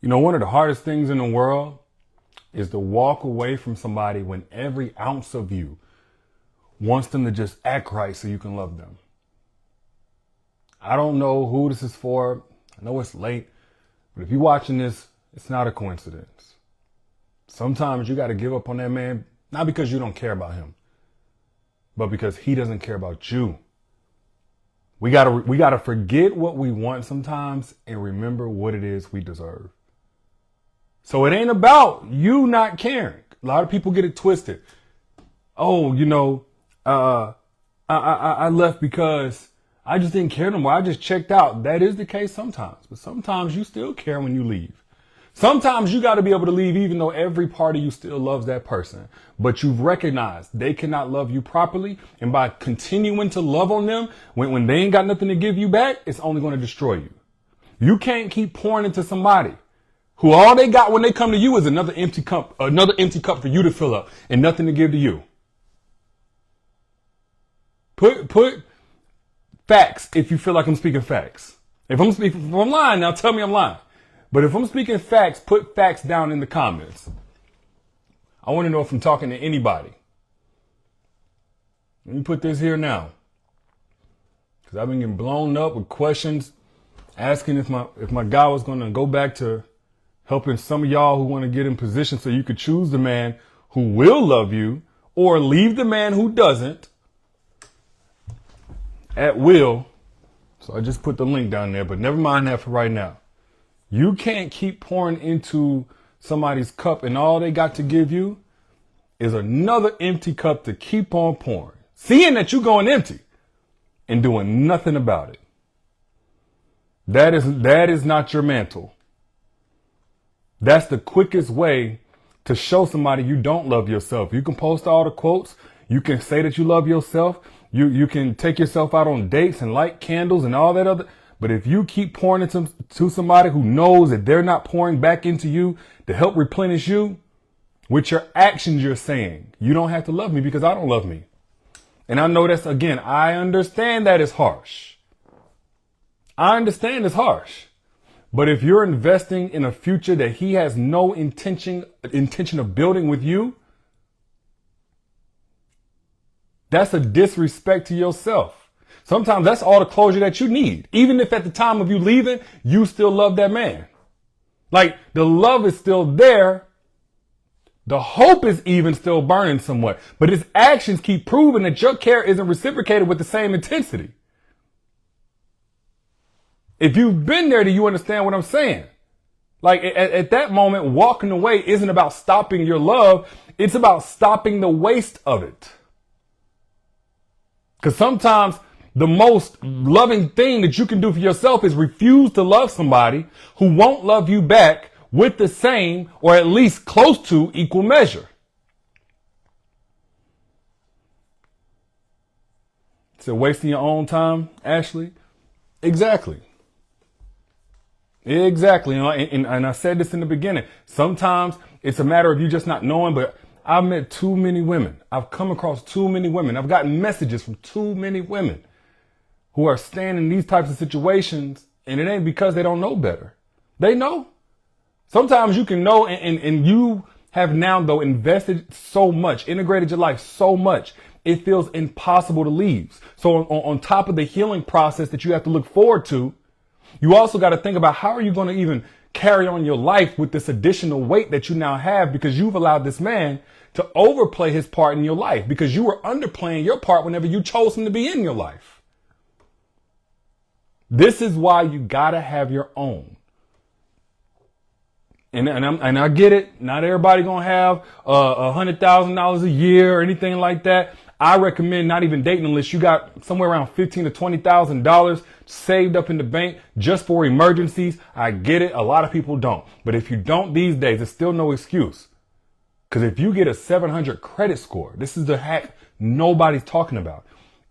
You know, one of the hardest things in the world is to walk away from somebody when every ounce of you wants them to just act right so you can love them. I don't know who this is for. I know it's late, but if you're watching this, it's not a coincidence. Sometimes you got to give up on that man, not because you don't care about him, but because he doesn't care about you. We gotta forget what we want sometimes and remember what it is we deserve. So it ain't about you not caring. A lot of people get it twisted. Oh, I left because I just didn't care no more. I just checked out. That is the case sometimes, but sometimes you still care when you leave. Sometimes you got to be able to leave even though every part of you still loves that person. But you've recognized they cannot love you properly. And by continuing to love on them, when they ain't got nothing to give you back, it's only going to destroy you. You can't keep pouring into somebody who all they got when they come to you is another empty cup for you to fill up and nothing to give to you. Put facts if you feel like I'm speaking facts. If I'm lying, now tell me I'm lying. But if I'm speaking facts, put facts down in the comments. I want to know if I'm talking to anybody. Let me put this here now. Because I've been getting blown up with questions asking if my guy was going to go back to helping some of y'all who want to get in position so you could choose the man who will love you or leave the man who doesn't at will. So I just put the link down there, but never mind that for right now. You can't keep pouring into somebody's cup and all they got to give you is another empty cup to keep on pouring. Seeing that you're going empty and doing nothing about it. That is not your mantle. That's the quickest way to show somebody you don't love yourself. You can post all the quotes. You can say that you love yourself. You can take yourself out on dates and light candles and all that other. But if you keep pouring into somebody who knows that they're not pouring back into you to help replenish you, with your actions you're saying, you don't have to love me because I don't love me. And I know I understand that it's harsh. I understand it's harsh. But if you're investing in a future that he has no intention of building with you, that's a disrespect to yourself. Sometimes that's all the closure that you need. Even if at the time of you leaving, you still love that man. Like the love is still there. The hope is even still burning somewhat. But his actions keep proving that your care isn't reciprocated with the same intensity. If you've been there, do you understand what I'm saying? Like at that moment, walking away isn't about stopping your love. It's about stopping the waste of it. Because sometimes the most loving thing that you can do for yourself is refuse to love somebody who won't love you back with the same or at least close to equal measure. So wasting your own time, Ashley? Exactly. Exactly. And I said this in the beginning. Sometimes it's a matter of you just not knowing, but I've met too many women. I've come across too many women. I've gotten messages from too many women who are staying in these types of situations, and it ain't because they don't know better. They know. Sometimes you can know, and you have now, though, invested so much, integrated your life so much, it feels impossible to leave. So on top of the healing process that you have to look forward to, you also got to think about how are you going to even carry on your life with this additional weight that you now have because you've allowed this man to overplay his part in your life because you were underplaying your part whenever you chose him to be in your life. This is why you gotta have your own. And I get it. Not everybody gonna have $100,000 a year or anything like that. I recommend not even dating unless you got somewhere around $15,000 to $20,000 saved up in the bank just for emergencies. I get it. A lot of people don't. But if you don't these days, it's still no excuse. Because if you get a 700 credit score, this is the hack nobody's talking about.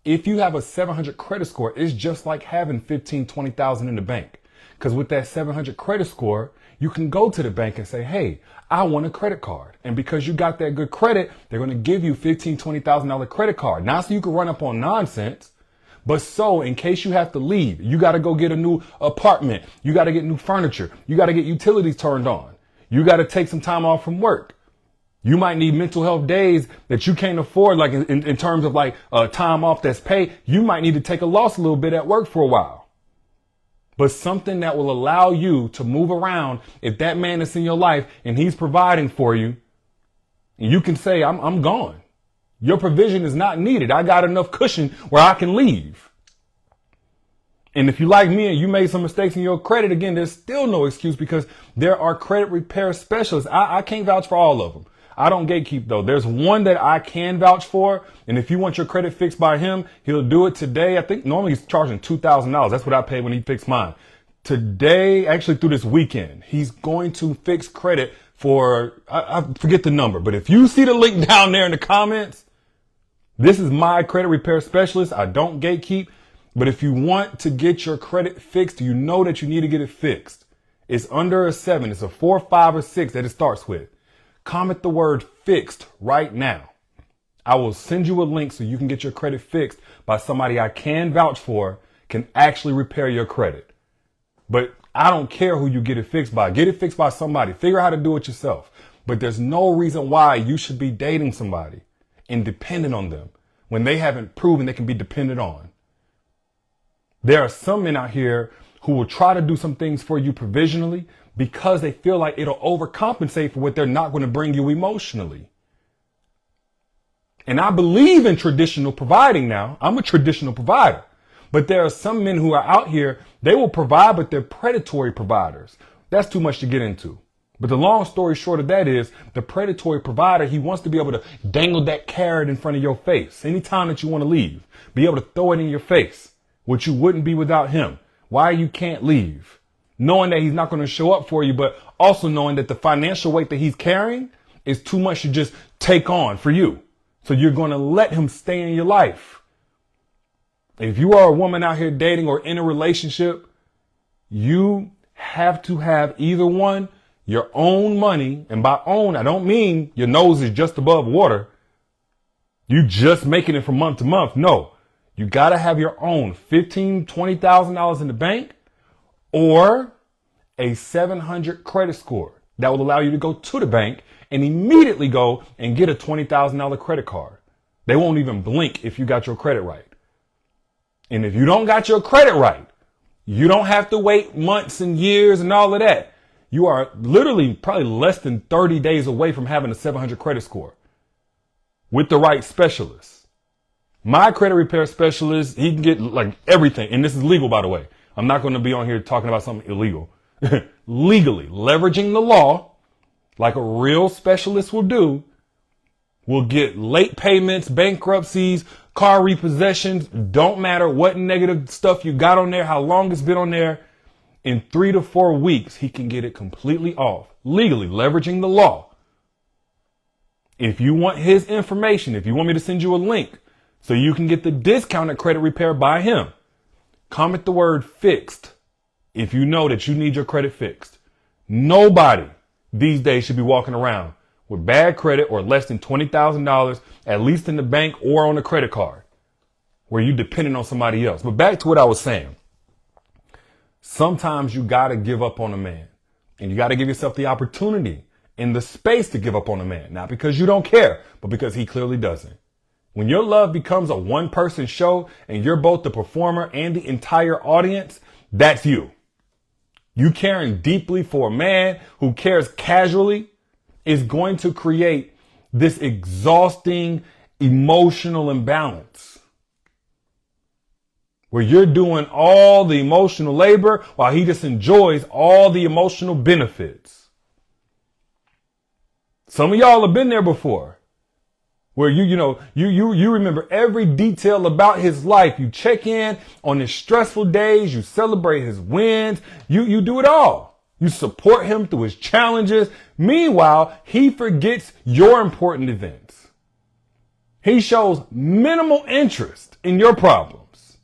If you have a 700 credit score, it's just like having 15, 20,000 in the bank. Because with that 700 credit score, you can go to the bank and say, hey, I want a credit card. And because you got that good credit, they're going to give you $15,000, $20,000 credit card. Not so you can run up on nonsense, But so in case you have to leave, you got to go get a new apartment. You got to get new furniture. You got to get utilities turned on. You got to take some time off from work. You might need mental health days that you can't afford, like in terms of like time off that's paid. You might need to take a loss a little bit at work for a while. But something that will allow you to move around if that man is in your life and he's providing for you, and you can say, I'm gone. Your provision is not needed. I got enough cushion where I can leave. And if you like me and you made some mistakes in your credit, again, there's still no excuse because there are credit repair specialists. I can't vouch for all of them. I don't gatekeep though. There's one that I can vouch for. And if you want your credit fixed by him, he'll do it today. I think normally he's charging $2,000. That's what I paid when he fixed mine. Today, actually through this weekend, he's going to fix credit for, I forget the number, but if you see the link down there in the comments, this is my credit repair specialist. I don't gatekeep, but if you want to get your credit fixed, you know that you need to get it fixed. It's under a 7. It's a 4, 5, or 6 that it starts with. Comment the word fixed right now. I will send you a link so you can get your credit fixed by somebody I can vouch for, can actually repair your credit. But I don't care who you get it fixed by. Get it fixed by somebody. Figure out how to do it yourself. But there's no reason why you should be dating somebody and dependent on them when they haven't proven they can be dependent on. There are some men out here who will try to do some things for you provisionally because they feel like it'll overcompensate for what they're not going to bring you emotionally. And I believe in traditional providing now. I'm a traditional provider. But there are some men who are out here, they will provide, but they're predatory providers. That's too much to get into. But the long story short of that is the predatory provider, he wants to be able to dangle that carrot in front of your face anytime that you want to leave. Be able to throw it in your face, which you wouldn't be without him. Why you can't leave. Knowing that he's not going to show up for you, but also knowing that the financial weight that he's carrying is too much to just take on for you. So you're going to let him stay in your life. If you are a woman out here dating or in a relationship, you have to have either one, your own money. And by own, I don't mean your nose is just above water. You just making it from month to month. No, you got to have your own $15,000, $20,000 in the bank or a 700 credit score that will allow you to go to the bank and immediately go and get a $20,000 credit card. They won't even blink if you got your credit right. And if you don't got your credit right, you don't have to wait months and years and all of that. You are literally probably less than 30 days away from having a 700 credit score with the right specialist. My credit repair specialist, he can get like everything. And this is legal, by the way. I'm not going to be on here talking about something illegal. Legally, leveraging the law like a real specialist will do, will get late payments, bankruptcies, car repossessions. Don't matter what negative stuff you got on there, how long it's been on there. In 3 to 4 weeks, he can get it completely off. Legally, leveraging the law. If you want his information, if you want me to send you a link so you can get the discounted credit repair by him, comment the word fixed if you know that you need your credit fixed. Nobody these days should be walking around with bad credit or less than $20,000, at least in the bank or on a credit card, where you dependent on somebody else. But back to what I was saying. Sometimes you got to give up on a man, and you got to give yourself the opportunity and the space to give up on a man. Not because you don't care, but because he clearly doesn't. When your love becomes a one-person show and you're both the performer and the entire audience, that's you. You caring deeply for a man who cares casually is going to create this exhausting emotional imbalance where you're doing all the emotional labor while he just enjoys all the emotional benefits. Some of y'all have been there before. Where you remember every detail about his life. You check in on his stressful days. You celebrate his wins. You do it all. You support him through his challenges. Meanwhile, he forgets your important events. He shows minimal interest in your problems.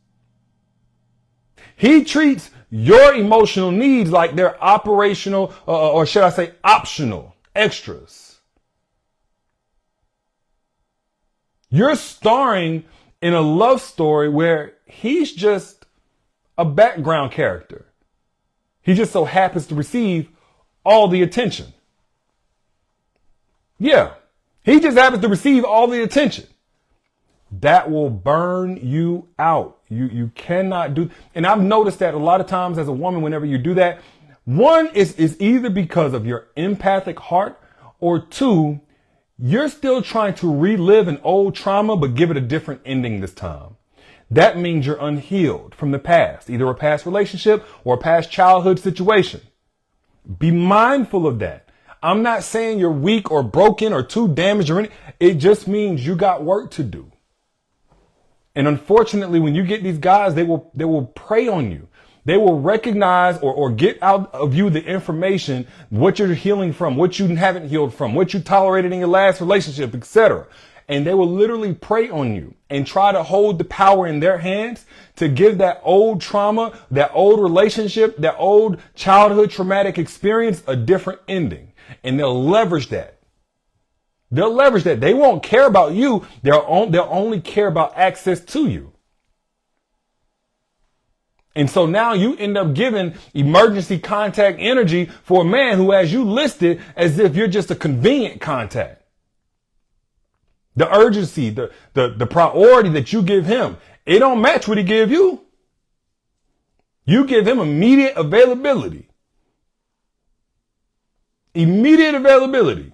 He treats your emotional needs like they're operational, or should I say optional extras. You're starring in a love story where he's just a background character. He just so happens to receive all the attention. Yeah, he just happens to receive all the attention. That will burn you out. You cannot do. And I've noticed that a lot of times as a woman, whenever you do that, one is either because of your empathic heart, or two, you're still trying to relive an old trauma, but give it a different ending this time. That means you're unhealed from the past, either a past relationship or a past childhood situation. Be mindful of that. I'm not saying you're weak or broken or too damaged or anything. It just means you got work to do. And unfortunately, when you get these guys, they will prey on you. They will recognize or get out of you the information, what you're healing from, what you haven't healed from, what you tolerated in your last relationship, etc. And they will literally prey on you and try to hold the power in their hands to give that old trauma, that old relationship, that old childhood traumatic experience a different ending. And they'll leverage that. They'll leverage that. They won't care about you. They'll only care about access to you. And so now you end up giving emergency contact energy for a man who has you listed as if you're just a convenient contact. The urgency, the priority that you give him, it don't match what he give you. You give him immediate availability. Immediate availability.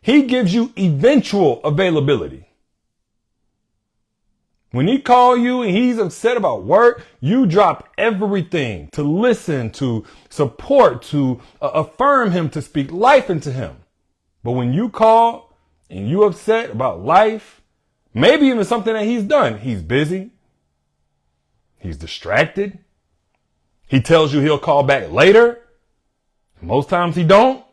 He gives you eventual availability. When he call you and he's upset about work, you drop everything to listen, to support, to affirm him, to speak life into him. But when you call and you upset about life, maybe even something that he's done, he's busy. He's distracted. He tells you he'll call back later. Most times he don't.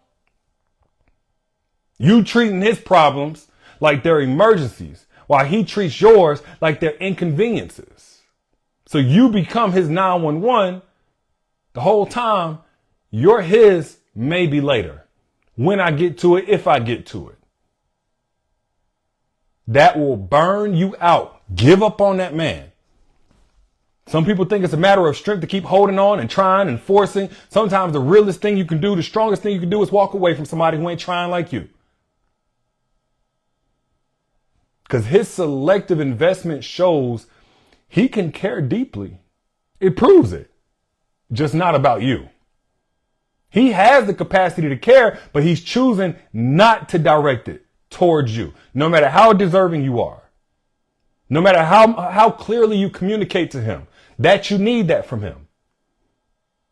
You treating his problems like they're emergencies, while he treats yours like they're inconveniences. So you become his 911 the whole time. You're his maybe later. When I get to it, if I get to it. That will burn you out. Give up on that man. Some people think it's a matter of strength to keep holding on and trying and forcing. Sometimes the realest thing you can do, the strongest thing you can do is walk away from somebody who ain't trying like you. Because his selective investment shows he can care deeply. It proves it. Just not about you. He has the capacity to care, but he's choosing not to direct it towards you. No matter how deserving you are. No matter how clearly you communicate to him that you need that from him.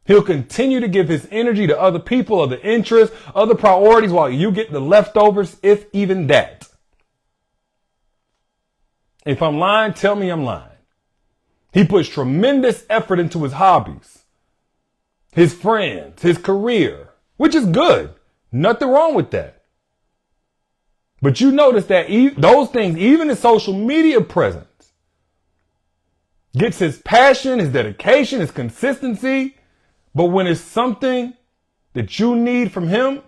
He'll continue to give his energy to other people, other interests, other priorities, while you get the leftovers, if even that. If I'm lying, tell me I'm lying. He puts tremendous effort into his hobbies, his friends, his career, which is good. Nothing wrong with that. But you notice that those things, even his social media presence, gets his passion, his dedication, his consistency. But when it's something that you need from him,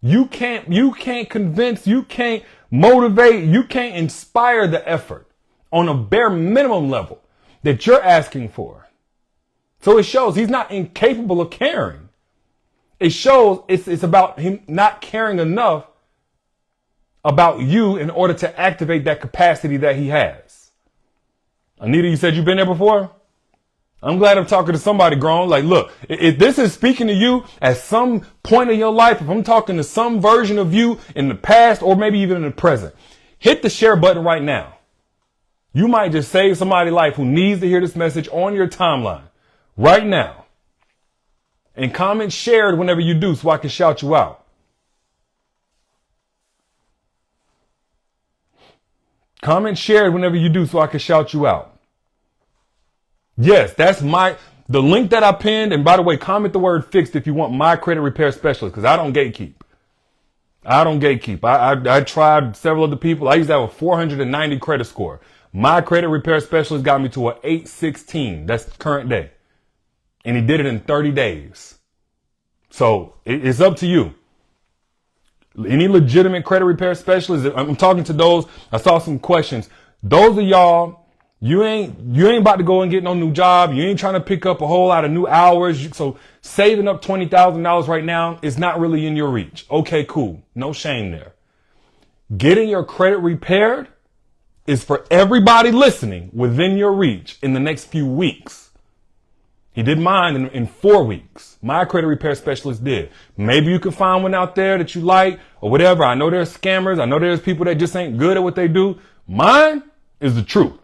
you can't convince, you can't motivate, you can't inspire the effort on a bare minimum level that you're asking for. So it shows he's not incapable of caring. It shows it's about him not caring enough about you in order to activate that capacity that he has. Anita, you said you've been there before? I'm glad I'm talking to somebody grown. Like, look, if this is speaking to you at some point in your life, if I'm talking to some version of you in the past or maybe even in the present, hit the share button right now. You might just save somebody's life who needs to hear this message on your timeline right now. And comment shared whenever you do so I can shout you out. Comment shared whenever you do so I can shout you out. Yes, that's the link that I pinned. And by the way, comment the word fixed if you want my credit repair specialist, because I don't gatekeep. I tried several other people. I used to have a 490 credit score. My credit repair specialist got me to an 816. That's current day. And he did it in 30 days. So it's up to you. Any legitimate credit repair specialist, I'm talking to those. I saw some questions. Those of y'all, you ain't about to go and get no new job. You ain't trying to pick up a whole lot of new hours. So saving up $20,000 right now is not really in your reach. Okay, cool. No shame there. Getting your credit repaired is for everybody listening within your reach in the next few weeks. He did mine in 4 weeks. My credit repair specialist did. Maybe you can find one out there that you like or whatever. I know there's scammers. I know there's people that just ain't good at what they do. Mine is the truth.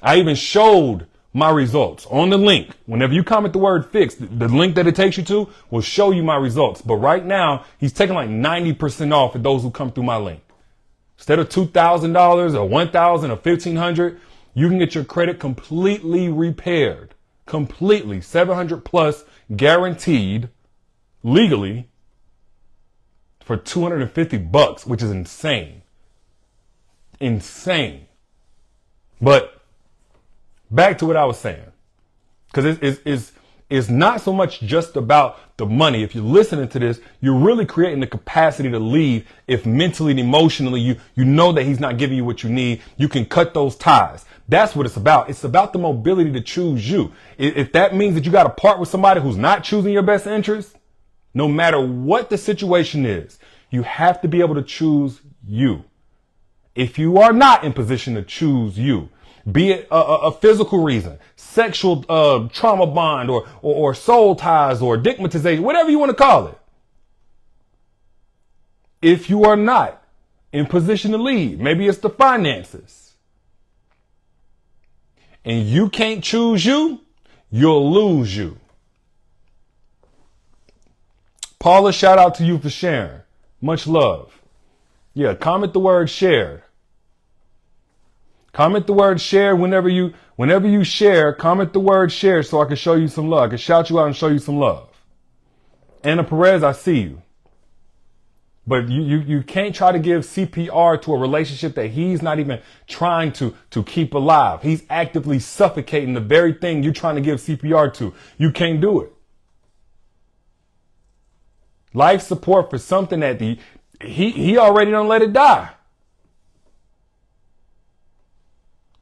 I even showed my results on the link. Whenever you comment the word fix, the link that it takes you to will show you my results. But right now, he's taking like 90% off for those who come through my link. Instead of $2,000 or $1,000 or $1,500, you can get your credit completely repaired. Completely. 700 plus guaranteed legally for $250, which is insane. Insane. But back to what I was saying, because it's not so much just about the money. If you're listening to this, you're really creating the capacity to lead. If mentally and emotionally, you know that he's not giving you what you need, you can cut those ties. That's what it's about. It's about the mobility to choose you. If that means that you got to part with somebody who's not choosing your best interest, no matter what the situation is, you have to be able to choose you. If you are not in position to choose you, be it a physical reason, sexual trauma bond, or soul ties, or digmatization, whatever you want to call it. If you are not in position to lead, maybe it's the finances, and you can't choose you, you'll lose you. Paula, shout out to you for sharing. Much love. Yeah, comment the word shared. Comment the word share whenever you share, comment the word share so I can show you some love. I can shout you out and show you some love. Anna Perez, I see you. But you can't try to give CPR to a relationship that he's not even trying to keep alive. He's actively suffocating the very thing you're trying to give CPR to. You can't do it. Life support for something that he already done let it die.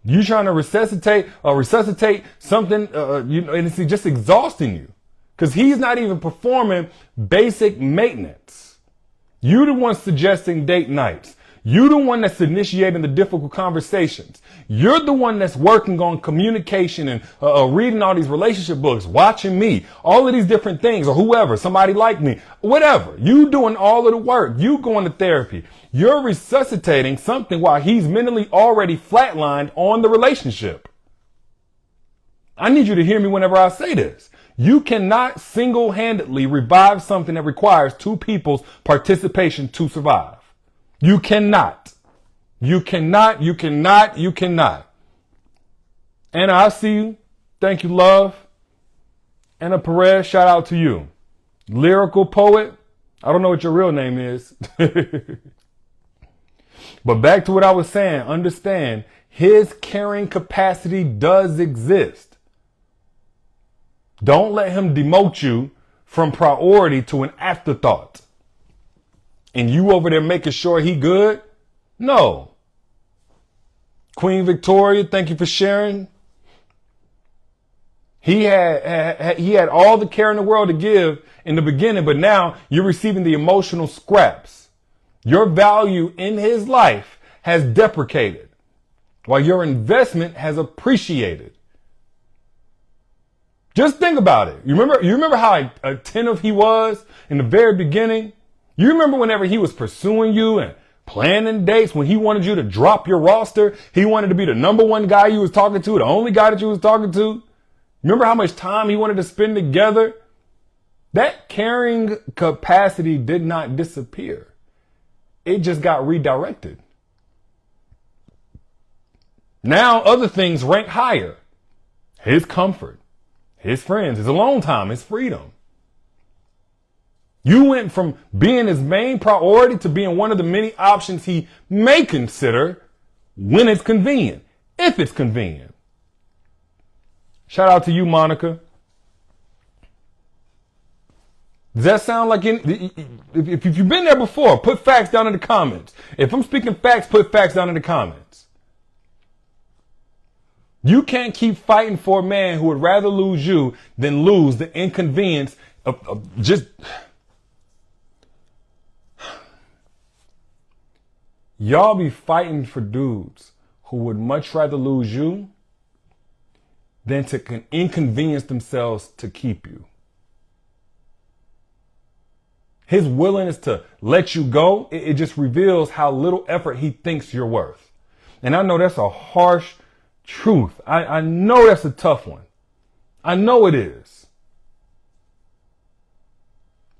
You trying to resuscitate something, and it's just exhausting you because he's not even performing basic maintenance. You the one suggesting date nights. You the one that's initiating the difficult conversations. You're the one that's working on communication and reading all these relationship books, watching me, all of these different things, or whoever, somebody like me, whatever. You doing all of the work. You going to therapy. You're resuscitating something while he's mentally already flatlined on the relationship. I need you to hear me whenever I say this. You cannot single-handedly revive something that requires two people's participation to survive. You cannot. You cannot. Anna, I see you. Thank you, love. Anna Perez, shout out to you. Lyrical poet. I don't know what your real name is. But back to what I was saying, understand his carrying capacity does exist. Don't let him demote you from priority to an afterthought. And you over there making sure he good? No. Queen Victoria, thank you for sharing. He had all the care in the world to give in the beginning, but now you're receiving the emotional scraps. Your value in his life has deprecated, while your investment has appreciated. Just think about it. You remember how attentive he was in the very beginning? You remember whenever he was pursuing you and planning dates, when he wanted you to drop your roster, he wanted to be the number one guy you was talking to, the only guy that you was talking to. Remember how much time he wanted to spend together? That carrying capacity did not disappear. It just got redirected. Now other things rank higher. His comfort, his friends, his alone time, his freedom. You went from being his main priority to being one of the many options he may consider when it's convenient, if it's convenient. Shout out to you, Monica. Does that sound like if you've been there before, put facts down in the comments. If I'm speaking facts, put facts down in the comments. You can't keep fighting for a man who would rather lose you than lose the inconvenience of just... Y'all be fighting for dudes who would much rather lose you than to inconvenience themselves to keep you. His willingness to let you go, it just reveals how little effort he thinks you're worth. And I know that's a harsh truth. I know that's a tough one. I know it is.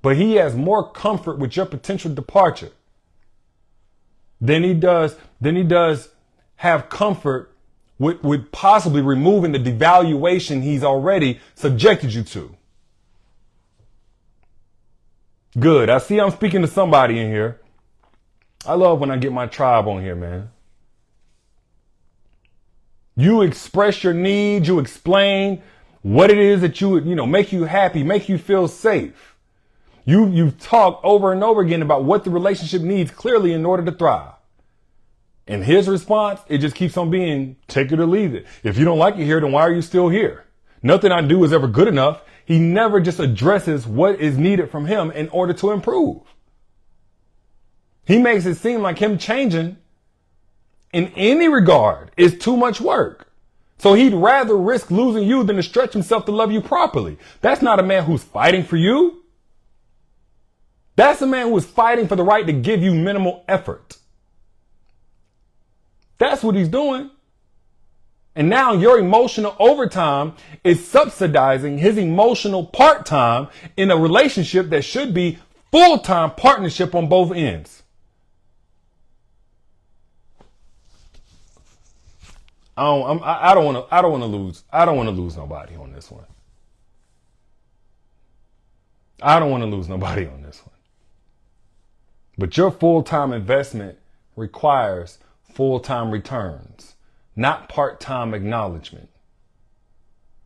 But he has more comfort with your potential departure than he does have comfort with possibly removing the devaluation he's already subjected you to. Good. I see I'm speaking to somebody in here. I love when I get my tribe on here, man. You express your needs. You explain what it is that make you happy, make you feel safe. You talk over and over again about what the relationship needs clearly in order to thrive. And his response, it just keeps on being, take it or leave it. If you don't like it here, then why are you still here? Nothing I do is ever good enough. He never just addresses what is needed from him in order to improve. He makes it seem like him changing in any regard is too much work. So he'd rather risk losing you than to stretch himself to love you properly. That's not a man who's fighting for you. That's a man who is fighting for the right to give you minimal effort. That's what he's doing. And now your emotional overtime is subsidizing his emotional part-time in a relationship that should be full-time partnership on both ends. I don't want to lose nobody on this one. I don't want to lose nobody on this one. But your full-time investment requires full-time returns, not part-time acknowledgement.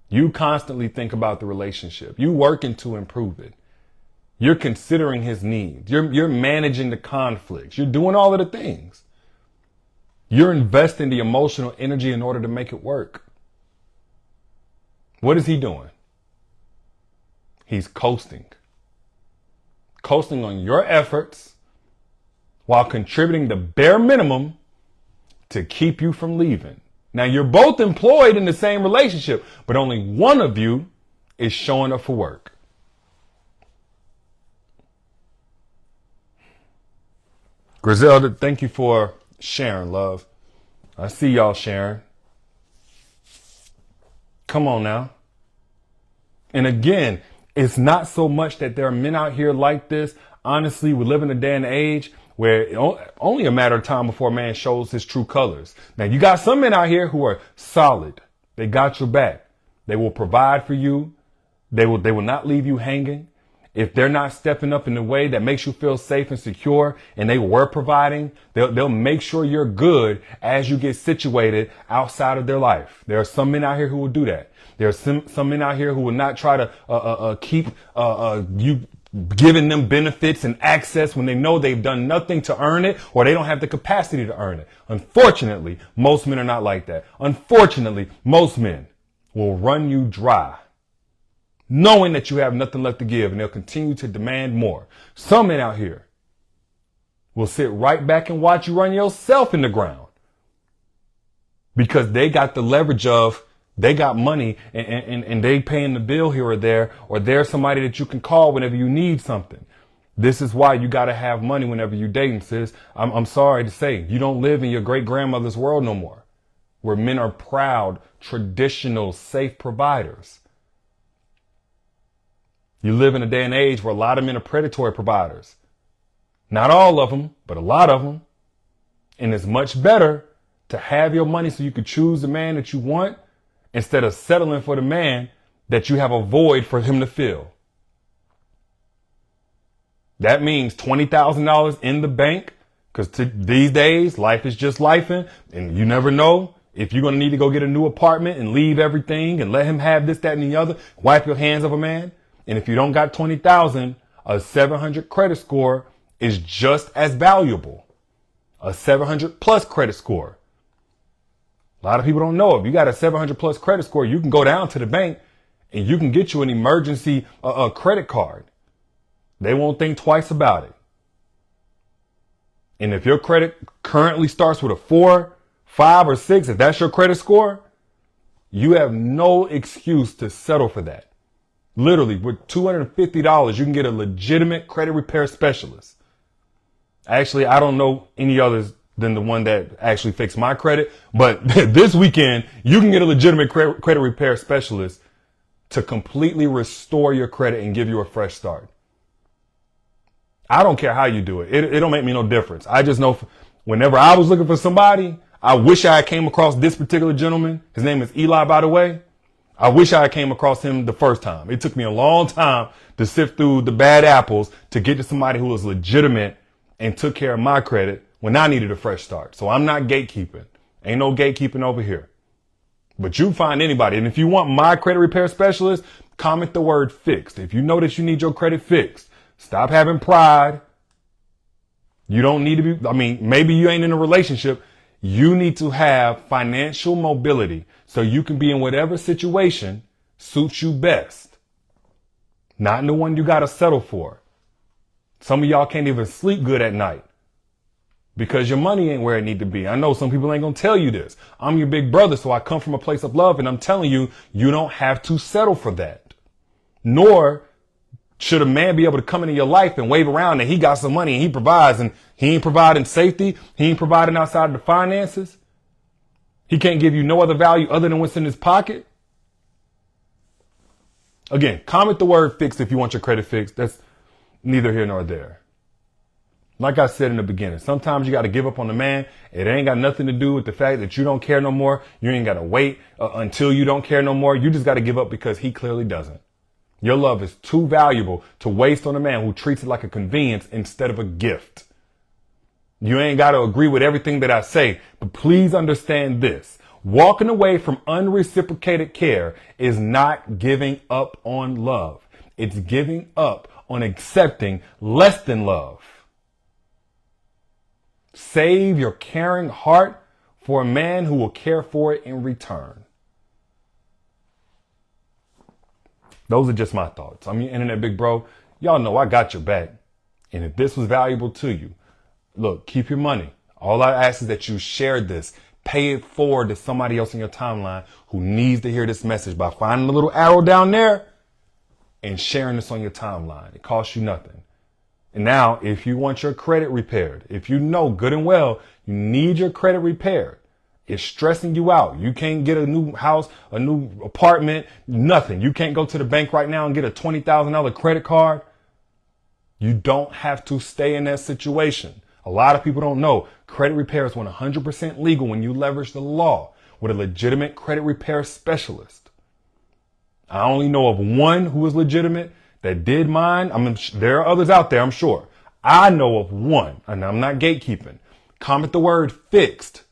You constantly think about the relationship. You working to improve it. You're considering his needs. You're managing the conflicts. You're doing all of the things. You're investing the emotional energy in order to make it work. What is he doing? He's coasting. Coasting on your efforts while contributing the bare minimum to keep you from leaving. Now, you're both employed in the same relationship, but only one of you is showing up for work. Griselda, thank you for sharing, love. I see y'all sharing. Come on now. And again, it's not so much that there are men out here like this. Honestly, we live in a day and age where it's only a matter of time before a man shows his true colors. Now, you got some men out here who are solid. They got your back. They will provide for you. They will not leave you hanging. If they're not stepping up in a way that makes you feel safe and secure, and they were providing, they'll make sure you're good as you get situated outside of their life. There are some men out here who will do that. There are some men out here who will not try to keep you giving them benefits and access when they know they've done nothing to earn it, or they don't have the capacity to earn it. Unfortunately, most men are not like that. Unfortunately, most men will run you dry, knowing that you have nothing left to give, and they'll continue to demand more. Some men out here will sit right back and watch you run yourself in the ground because they got the leverage of they got money and they paying the bill here or there, or they're somebody that you can call whenever you need something. This is why you got to have money whenever you're dating, sis. I'm sorry to say, you don't live in your great grandmother's world no more, where men are proud, traditional, safe providers. You live in a day and age where a lot of men are predatory providers. Not all of them, but a lot of them. And it's much better to have your money so you can choose the man that you want instead of settling for the man that you have a void for him to fill. That means $20,000 in the bank, because these days life is just lifing, and you never know if you're going to need to go get a new apartment and leave everything and let him have this, that, and the other. Wipe your hands of a man. And if you don't got 20,000, a 700 credit score is just as valuable. A 700 plus credit score. A lot of people don't know. If you got a 700 plus credit score, you can go down to the bank and you can get you an emergency credit card. They won't think twice about it. And if your credit currently starts with a 4, 5, or 6, if that's your credit score, you have no excuse to settle for that. Literally, with $250, you can get a legitimate credit repair specialist. Actually, I don't know any others than the one that actually fixed my credit. But this weekend, you can get a legitimate credit repair specialist to completely restore your credit and give you a fresh start. I don't care how you do it. It don't make me no difference. I just know whenever I was looking for somebody, I wish I came across this particular gentleman. His name is Eli, by the way. I wish I came across him the first time. It took me a long time to sift through the bad apples to get to somebody who was legitimate and took care of my credit when I needed a fresh start. So I'm not gatekeeping. Ain't no gatekeeping over here. But you find anybody. And if you want my credit repair specialist, comment the word fixed. If you know that you need your credit fixed, stop having pride. You don't need to be, maybe you ain't in a relationship. You need to have financial mobility so you can be in whatever situation suits you best. Not in the one you got to settle for. Some of y'all can't even sleep good at night because your money ain't where it need to be. I know some people ain't going to tell you this. I'm your big brother, so I come from a place of love, and I'm telling you, you don't have to settle for that. Nor should a man be able to come into your life and wave around that he got some money and he provides, and he ain't providing safety. He ain't providing outside of the finances. He can't give you no other value other than what's in his pocket. Again, comment the word fixed if you want your credit fixed. That's neither here nor there. Like I said in the beginning, sometimes you got to give up on the man. It ain't got nothing to do with the fact that you don't care no more. You ain't got to wait until you don't care no more. You just got to give up because he clearly doesn't. Your love is too valuable to waste on a man who treats it like a convenience instead of a gift. You ain't got to agree with everything that I say, but please understand this. Walking away from unreciprocated care is not giving up on love. It's giving up on accepting less than love. Save your caring heart for a man who will care for it in return. Those are just my thoughts. I'm your internet big bro. Y'all know I got your back. And if this was valuable to you, look, keep your money. All I ask is that you share this. Pay it forward to somebody else in your timeline who needs to hear this message by finding the little arrow down there and sharing this on your timeline. It costs you nothing. And now, if you want your credit repaired, if you know good and well you need your credit repaired, it's stressing you out. You can't get a new house, a new apartment, nothing. You can't go to the bank right now and get a $20,000 credit card. You don't have to stay in that situation. A lot of people don't know credit repair is 100% legal when you leverage the law with a legitimate credit repair specialist. I only know of one who is legitimate that did mine. There are others out there, I'm sure. I know of one, and I'm not gatekeeping. Comment the word fixed,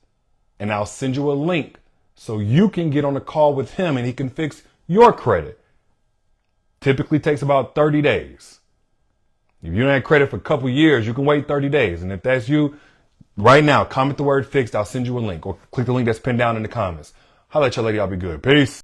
and I'll send you a link so you can get on a call with him and he can fix your credit. Typically takes about 30 days. If you don't have credit for a couple years, you can wait 30 days. And if that's you, right now, comment the word fixed. I'll send you a link or click the link that's pinned down in the comments. Holla at your lady. I'll be good. Peace.